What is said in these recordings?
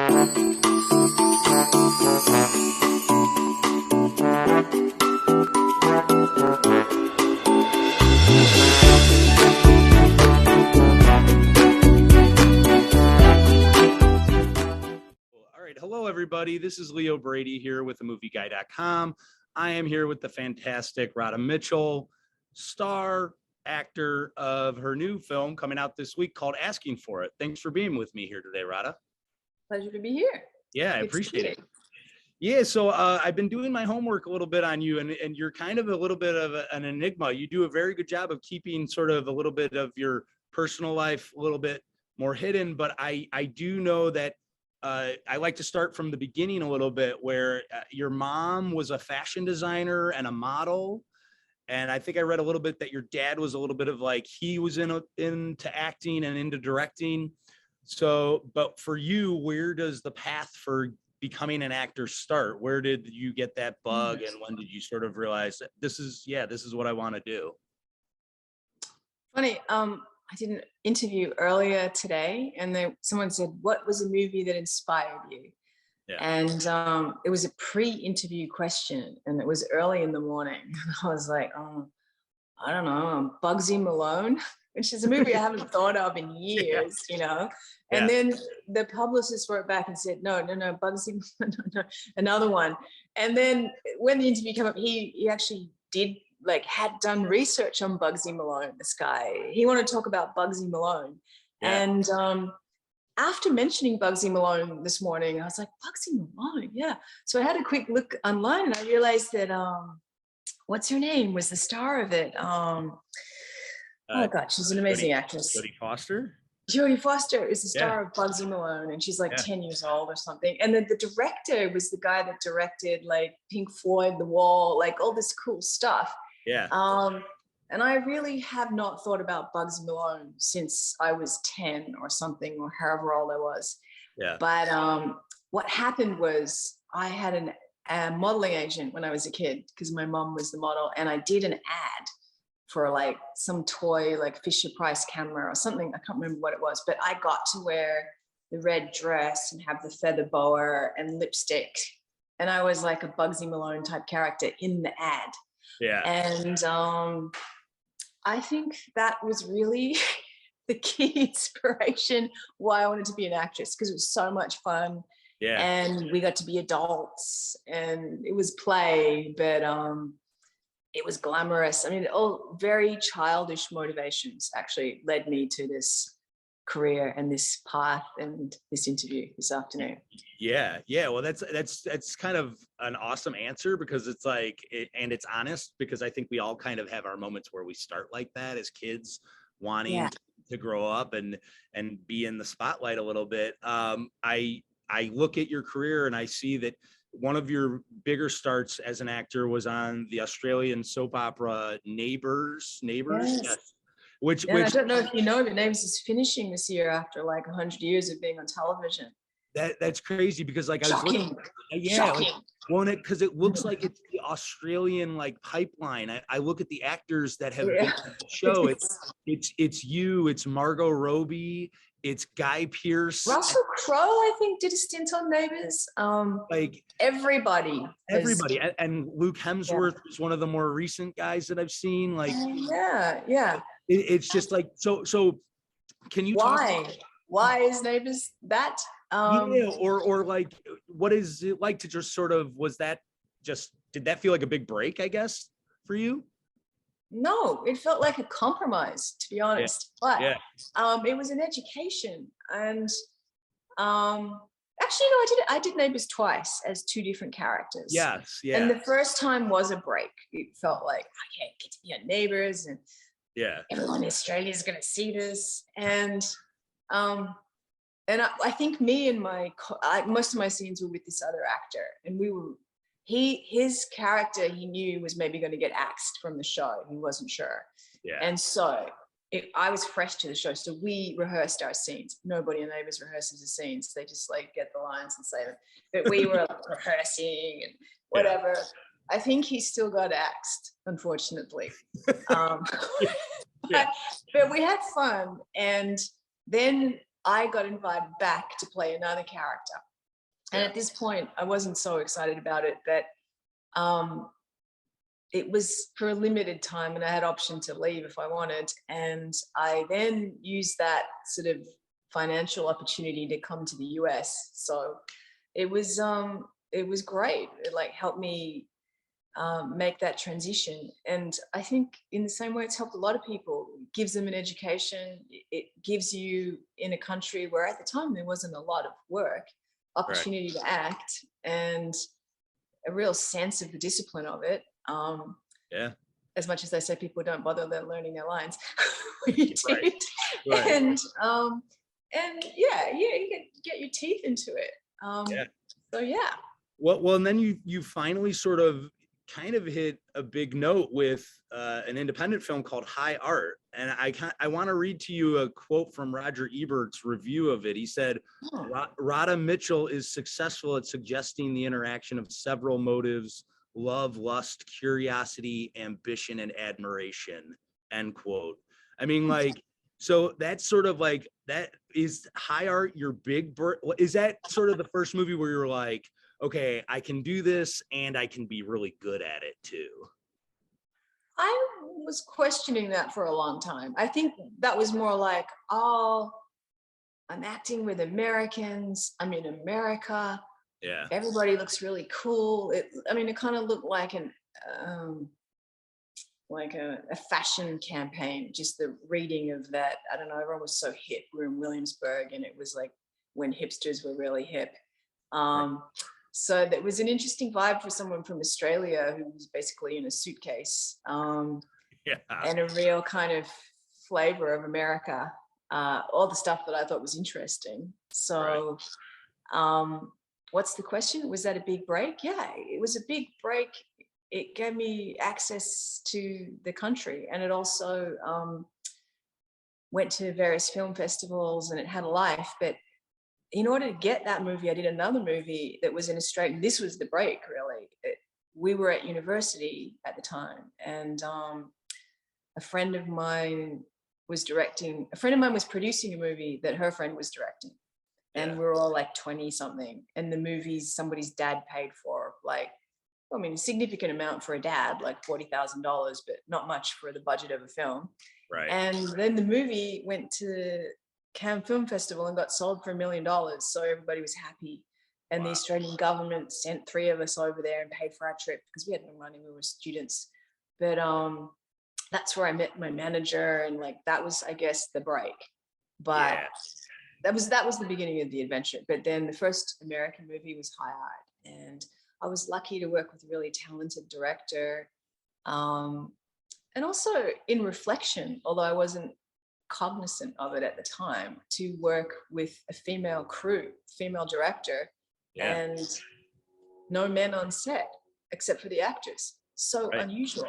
Hello, everybody. This is Leo Brady here with AMovieGuy.com. I am here with the fantastic Radha Mitchell, star actor of her new film coming out this week called Asking for It. Thanks for being with me here today, Radha. Pleasure to be here. Yeah, I appreciate it. Yeah, so I've been doing my homework a little bit on you, and you're kind of a little bit of an enigma. You do a very good job of keeping sort of a little bit of your personal life a little bit more hidden, but I do know that I like to start from the beginning a little bit, where your mom was a fashion designer and a model. And I think I read a little bit that your dad was a little bit of like, he was into acting and into directing. So, but for you, where does the path for becoming an actor start? Where did you get that bug? And when did you sort of realize that this is what I want to do? Funny, I did an interview earlier today, and someone said, what was a movie that inspired you? Yeah. And it was a pre-interview question, and it was early in the morning. And I was like, I don't know, Bugsy Malone, which is a movie I haven't thought of in years, you know? And then the publicist wrote back and said, no, Bugsy, no, another one. And then when the interview came up, he actually had done research on Bugsy Malone, this guy. He wanted to talk about Bugsy Malone. Yeah. And after mentioning Bugsy Malone this morning, I was like, Bugsy Malone, yeah. So I had a quick look online, and I realized that, what's her name, was the star of it. Oh God, she's an amazing actress. Jodie Foster? Jodie Foster is the star of Bugsy Malone, and she's like 10 years old or something. And then the director was the guy that directed like Pink Floyd, The Wall, like all this cool stuff. Yeah. And I really have not thought about Bugsy Malone since I was 10 or something, or however old I was. Yeah. But what happened was I had a modeling agent when I was a kid, because my mom was the model, and I did an ad for like some toy, like Fisher Price camera or something. I can't remember what it was, but I got to wear the red dress and have the feather boa and lipstick. And I was like a Bugsy Malone type character in the ad. Yeah. And I think that was really the key inspiration why I wanted to be an actress, because it was so much fun. Yeah. And we got to be adults, and it was play, but it was glamorous. I mean, all very childish motivations actually led me to this career and this path and this interview this afternoon. Yeah. Well, that's kind of an awesome answer, because it's like, and it's honest, because I think we all kind of have our moments where we start like that as kids, wanting to grow up and be in the spotlight a little bit. I look at your career and I see that one of your bigger starts as an actor was on the Australian soap opera Neighbours. Yes. Which I don't know if you know, but Neighbours is finishing this year after like 100 years of being on television. That's crazy, because like Shocking. Because it looks like it's the Australian like pipeline. I look at the actors that have been on the show. It's you, it's Margot Robbie, it's Guy Pearce. Russell Crowe, I think, did a stint on Neighbours. Like everybody. And Luke Hemsworth was one of the more recent guys that I've seen. Like it's just like so. Can you why is Neighbours that? Or like, what is it like to just sort of, did that feel like a big break, I guess, for you? No, it felt like a compromise, to be honest. But it was an education. And actually, no, I did Neighbours twice as two different characters. Yes, yeah. And the first time was a break. It felt like, I can't get to be on Neighbours, and everyone in Australia is going to see this. And I think me and most of my scenes were with this other actor, and his character, he knew was maybe going to get axed from the show. He wasn't sure. Yeah. And so I was fresh to the show. So we rehearsed our scenes. Nobody in Neighbours rehearses the scenes. They just like get the lines and say them. But we were rehearsing and whatever. Yeah. I think he still got axed, unfortunately. But we had fun. And then I got invited back to play another character. And at this point, I wasn't so excited about it, but it was for a limited time and I had option to leave if I wanted. And I then used that sort of financial opportunity to come to the US. So it was great. It like helped me make that transition. And I think in the same way it's helped a lot of people. It gives them an education. It gives you, in a country where at the time there wasn't a lot of work, opportunity to act and a real sense of the discipline of it. As much as they say people don't bother learning their lines, we did. And you get your teeth into it. So yeah. Well, and then you finally sort of kind of hit a big note with an independent film called High Art. And I want to read to you a quote from Roger Ebert's review of it. He said, Radha Mitchell is successful at suggesting the interaction of several motives: love, lust, curiosity, ambition, and admiration, end quote. I mean, like, so that's sort of like, that is High Art your big is that sort of the first movie where you're like, okay, I can do this and I can be really good at it too? I was questioning that for a long time. I think that was more like, oh, I'm acting with Americans. I'm in America. Yeah. Everybody looks really cool. It kind of looked like a fashion campaign, just the reading of that. I don't know, everyone was so hip. We were in Williamsburg and it was like when hipsters were really hip. So that was an interesting vibe for someone from Australia who was basically in a suitcase, and a real kind of flavor of America, all the stuff that I thought was interesting. So what's the question? Was that a big break? Yeah, it was a big break. It gave me access to the country, and it also went to various film festivals, and it had a life. But in order to get that movie, I did another movie that was in Australia. This was the break, really. We were at university at the time, and a friend of mine was producing a movie that her friend was directing. And we were all like 20 something. And the movie's somebody's dad paid for, like, a significant amount for a dad, like $40,000, but not much for the budget of a film. Right. And then the movie went to Cannes Film Festival and got sold for $1 million. So everybody was happy. And the Australian government sent 3 of us over there and paid for our trip because we had no money, we were students. But that's where I met my manager, and like that was, I guess, the break. But that was the beginning of the adventure. But then the first American movie was High Art, and I was lucky to work with a really talented director. And also in reflection, although I wasn't cognizant of it at the time, to work with a female crew, female director, and no men on set except for the actors. So unusual,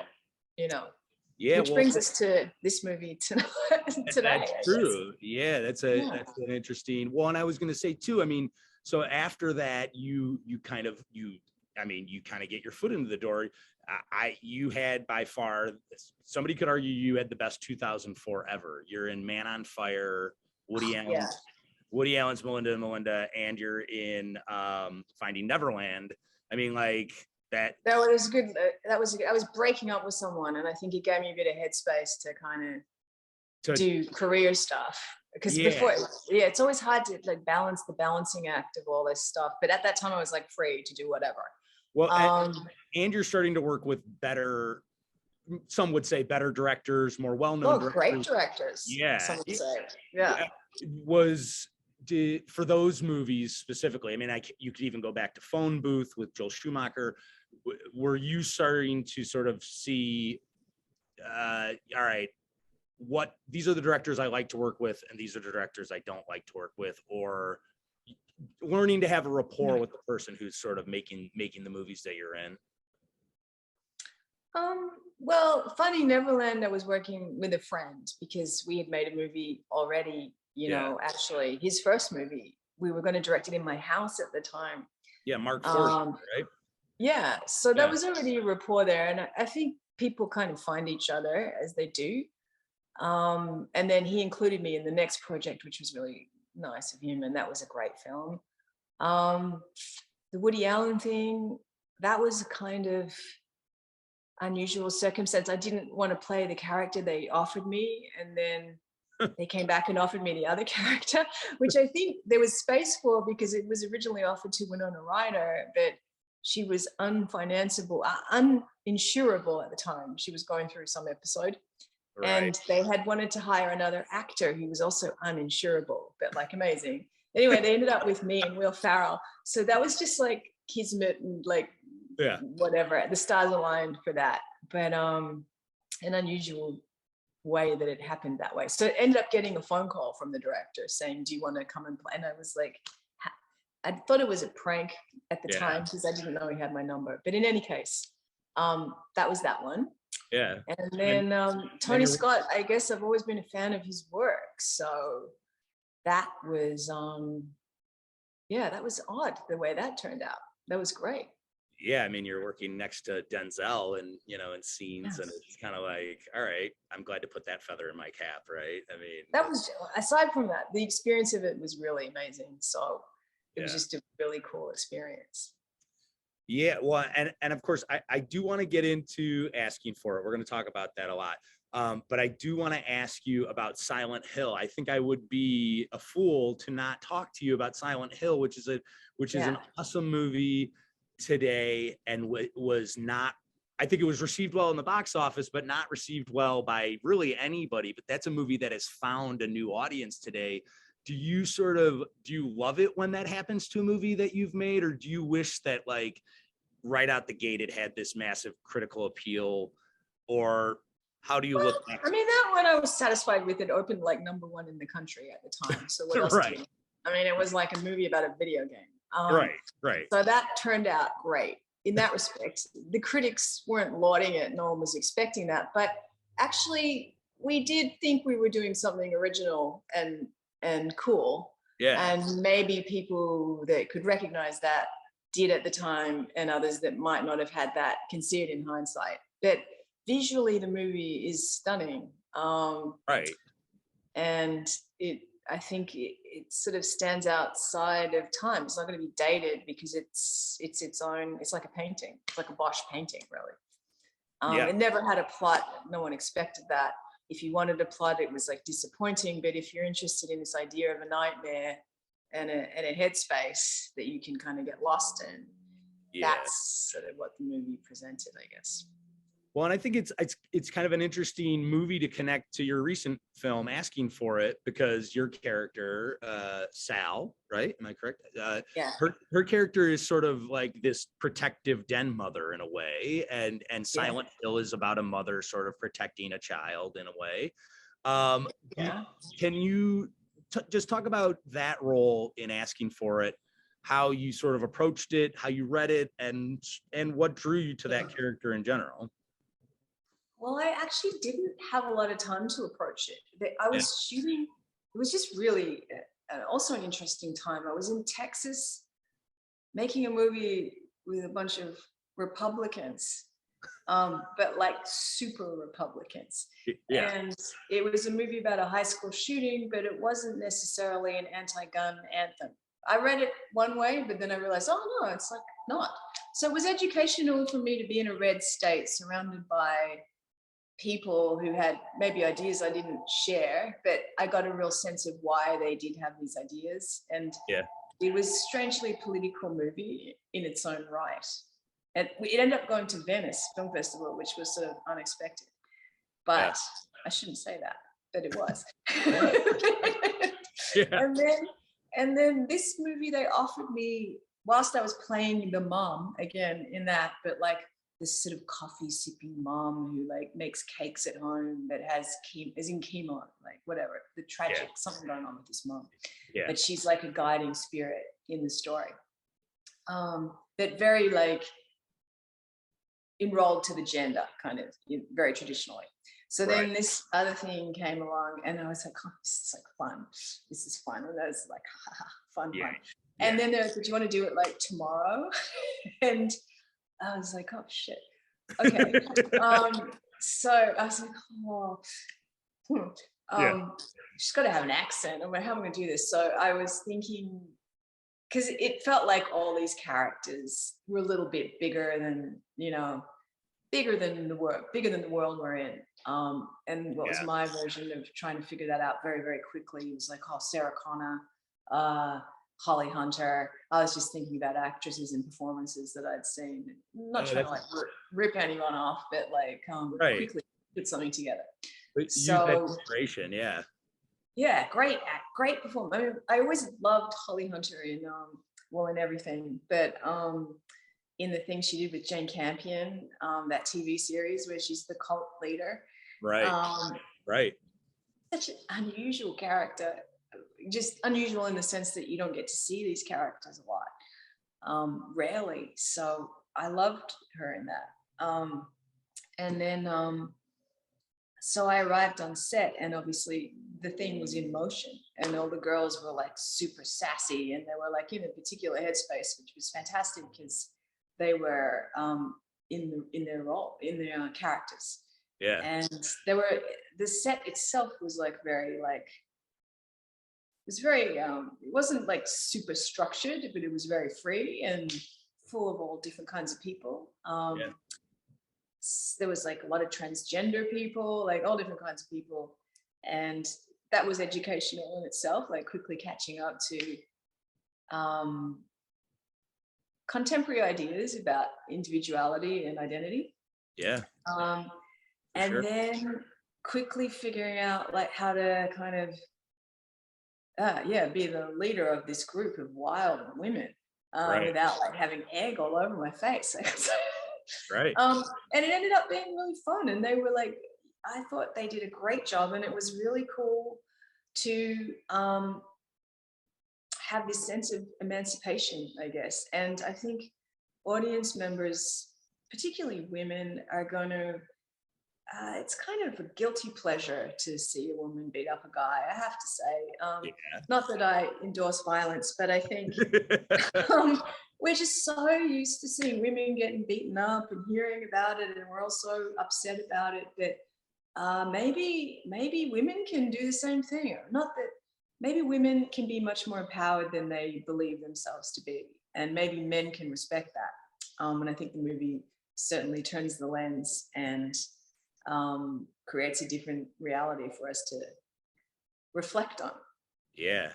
which brings us to this movie today. That's true. Yeah, that's an interesting. Well, and I was going to say too, so after that, you kind of get your foot into the door. You had by far, somebody could argue you had the best 2004 ever. You're in Man on Fire, Woody Allen's Melinda and Melinda, and you're in Finding Neverland. That was good. I was breaking up with someone, and I think it gave me a bit of headspace to kind of do career stuff. Because before, it's always hard to like balance the balancing act of all this stuff. But at that time, I was like free to do whatever. Well, and you're starting to work with better, some would say better directors, more well-known directors. Great directors. Yeah. Some would say. For those movies specifically, you could even go back to Phone Booth with Joel Schumacher. Were you starting to sort of see, all right, these are the directors I like to work with, and these are the directors I don't like to work with, or learning to have a rapport with the person who's sort of making the movies that you're in? Well, Finding Neverland, I was working with a friend because we had made a movie already. Actually, his first movie, we were going to direct it in my house at the time. Yeah, Mark Forster, right? Yeah, so there was already a rapport there, and I think people kind of find each other as they do. And then he included me in the next project, which was really nice of him, and that was a great film. Um, the Woody Allen thing, that was a kind of unusual circumstance. I didn't want to play the character they offered me, and then they came back and offered me the other character, which I think there was space for because it was originally offered to Winona Ryder, but she was unfinanceable, uninsurable at the time. She was going through some episode. Right. And they had wanted to hire another actor who was also uninsurable, but like amazing. Anyway, they ended up with me and Will Ferrell. So that was just like kismet and like whatever. The stars aligned for that. But an unusual way that it happened that way. So it ended up getting a phone call from the director saying, do you want to come and play? And I was like, I thought it was a prank at the time because I didn't know he had my number. But in any case, that was that one. Yeah. And then Tony Scott, I guess I've always been a fan of his work. So that was, that was odd the way that turned out. That was great. Yeah, I mean, you're working next to Denzel and, you know, in scenes, and it's kind of like, all right, I'm glad to put that feather in my cap, right? I mean, that was, aside from that, the experience of it was really amazing. So it was just a really cool experience. Yeah, well, and of course, I do want to get into asking for it. We're going to talk about that a lot. But I do want to ask you about Silent Hill. I think I would be a fool to not talk to you about Silent Hill, which is an awesome movie today, and was not. I think it was received well in the box office, but not received well by really anybody. But that's a movie that has found a new audience today. Do you love it when that happens to a movie that you've made, or do you wish that like right out the gate it had this massive critical appeal, or how do you look back? I mean, that one I was satisfied with. It opened like #1 in the country at the time. So what else do you? I mean, it was like a movie about a video game. Right. So that turned out great in that respect. The critics weren't lauding it. No one was expecting that. But actually, we did think we were doing something original and cool. Yeah. And maybe people that could recognize that did at the time, and others that might not have had that can see it in hindsight. But visually, the movie is stunning. Right. And I think it sort of stands outside of time. It's not going to be dated because it's its own. It's like a painting. It's like a Bosch painting, really. It never had a plot. No one expected that. If you wanted a plot, it was like disappointing. But if you're interested in this idea of a nightmare and a headspace that you can kind of get lost in, that's sort of what the movie presented, I guess. Well, and I think it's kind of an interesting movie to connect to your recent film, Asking for It, because your character, Sal, right? Am I correct? Her character is sort of like this protective den mother in a way, and Silent Hill is about a mother sort of protecting a child in a way. Can you just talk about that role in Asking for It, how you sort of approached it, how you read it, and what drew you to that character in general? Well, I actually didn't have a lot of time to approach it. I was shooting, it was just really also an interesting time. I was in Texas making a movie with a bunch of Republicans, but like super Republicans. Yeah. And it was a movie about a high school shooting, but it wasn't necessarily an anti-gun anthem. I read it one way, but then I realized, oh no, it's like not. So it was educational for me to be in a red state surrounded by people who had maybe ideas I didn't share, but I got a real sense of why they did have these ideas. And it was a strangely political movie in its own right. And it ended up going to Venice Film Festival, which was sort of unexpected. But I shouldn't say that, but it was. And then this movie they offered me, whilst I was playing the mom again in that, but like this sort of coffee sipping mom who like makes cakes at home that has chemo, like whatever, the tragic, something going on with this mom. But she's like a guiding spirit in the story. But very like enrolled to the gender kind of very traditionally. So then this other thing came along and I was like, oh, this is like fun. This is fun. And I was like, fun. And then they're like, do you want to do it like tomorrow? And I was like, oh shit. Okay. So I was like, she's got to have an accent. I'm like, how am I going to do this? So I was thinking because it felt like all these characters were a little bit bigger than, bigger than the world we're in. And what was my version of trying to figure that out very, very quickly was like, Sarah Connor, Holly Hunter. I was just thinking about actresses and performances that I'd seen. Not trying to like rip anyone off, but like quickly put something together. But so inspiration, yeah, great performance. I mean, I always loved Holly Hunter in in Everything, but in the thing she did with Jane Campion, that TV series where she's the cult leader, right, such an unusual character, just unusual in the sense that you don't get to see these characters a lot, rarely. So I loved her in that, and then so I arrived on set, and obviously the thing was in motion, and all the girls were like super sassy, and they were like in a particular headspace, which was fantastic because they were in their role, in their characters. Yeah. And the set itself was like very like, it was very, it wasn't like super structured, but it was very free and full of all different kinds of people. There was like a lot of transgender people, like all different kinds of people. And that was educational in itself, like quickly catching up to contemporary ideas about individuality and identity. Yeah. And then quickly figuring out like how to kind of, be the leader of this group of wild women without like having egg all over my face. Right. And it ended up being really fun. And they were like, I thought they did a great job, and it was really cool to have this sense of emancipation, I guess. And I think audience members, particularly women, are going to, it's kind of a guilty pleasure to see a woman beat up a guy, I have to say. Not that I endorse violence, but I think we're just so used to seeing women getting beaten up and hearing about it, and we're all so upset about it that maybe women can do the same thing. Not that, maybe women can be much more empowered than they believe themselves to be, and maybe men can respect that. And I think the movie certainly turns the lens and creates a different reality for us to reflect on. Yeah,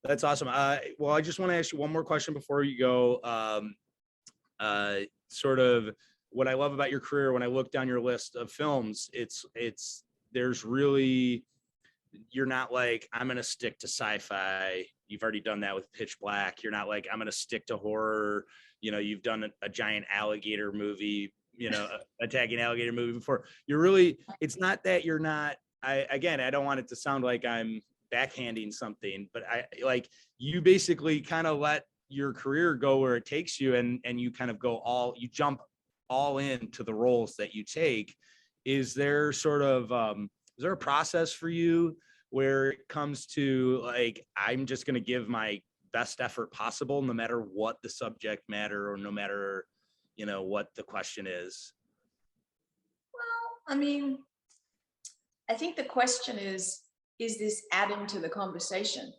that's awesome. Well, I just want to ask you one more question before you go. Sort of what I love about your career, when I look down your list of films, there's really, you're not like, I'm going to stick to sci-fi. You've already done that with Pitch Black. You're not like, I'm going to stick to horror. You've done a giant alligator movie, attacking alligator movie before. You're really, it's not that you're not, I don't want it to sound like I'm backhanding something, but you basically kind of let your career go where it takes you, and you kind of you jump all into the roles that you take. Is there sort of, is there a process for you where it comes to like, I'm just going to give my best effort possible, no matter what the subject matter, or no matter, what the question is? Well, I mean, I think the question is this adding to the conversation?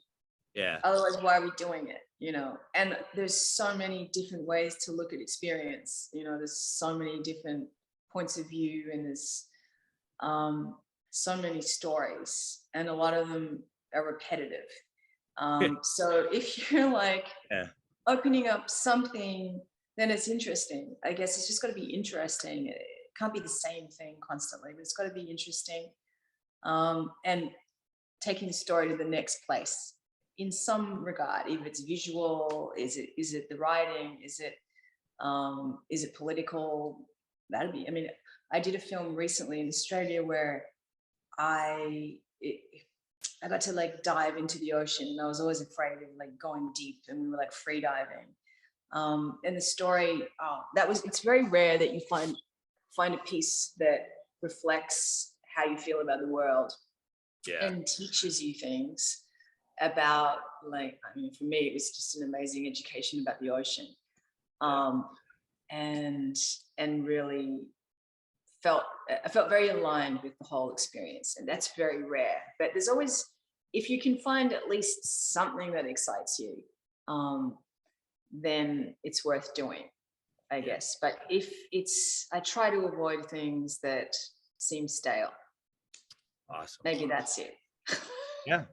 Yeah. Otherwise, why are we doing it? And there's so many different ways to look at experience. There's so many different points of view, and there's so many stories, and a lot of them are repetitive. So if you're like opening up something, then it's interesting. I guess it's just got to be interesting. It can't be the same thing constantly, but it's got to be interesting, and taking the story to the next place in some regard. If it's visual, is it the writing? Is it political? That'd be. I mean, I did a film recently in Australia where I got to like dive into the ocean, and I was always afraid of like going deep, and we were like free diving. And the story, it's very rare that you find a piece that reflects how you feel about the world and teaches you things about, like, I mean, for me, it was just an amazing education about the ocean. And really I felt very aligned with the whole experience, and that's very rare. But there's always, if you can find at least something that excites you, then it's worth doing, I guess. But if I try to avoid things that seem stale. Awesome. Maybe that's it. Yeah,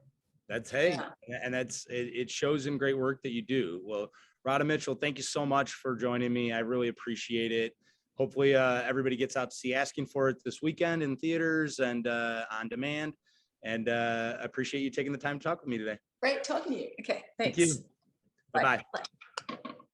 and it shows in great work that you do. Well, Radha Mitchell, thank you so much for joining me. I really appreciate it. Hopefully everybody gets out to see Asking for It this weekend in theaters and on demand. And I appreciate you taking the time to talk with me today. Great talking to you. Okay, thanks. Thank you. Bye-bye. Bye.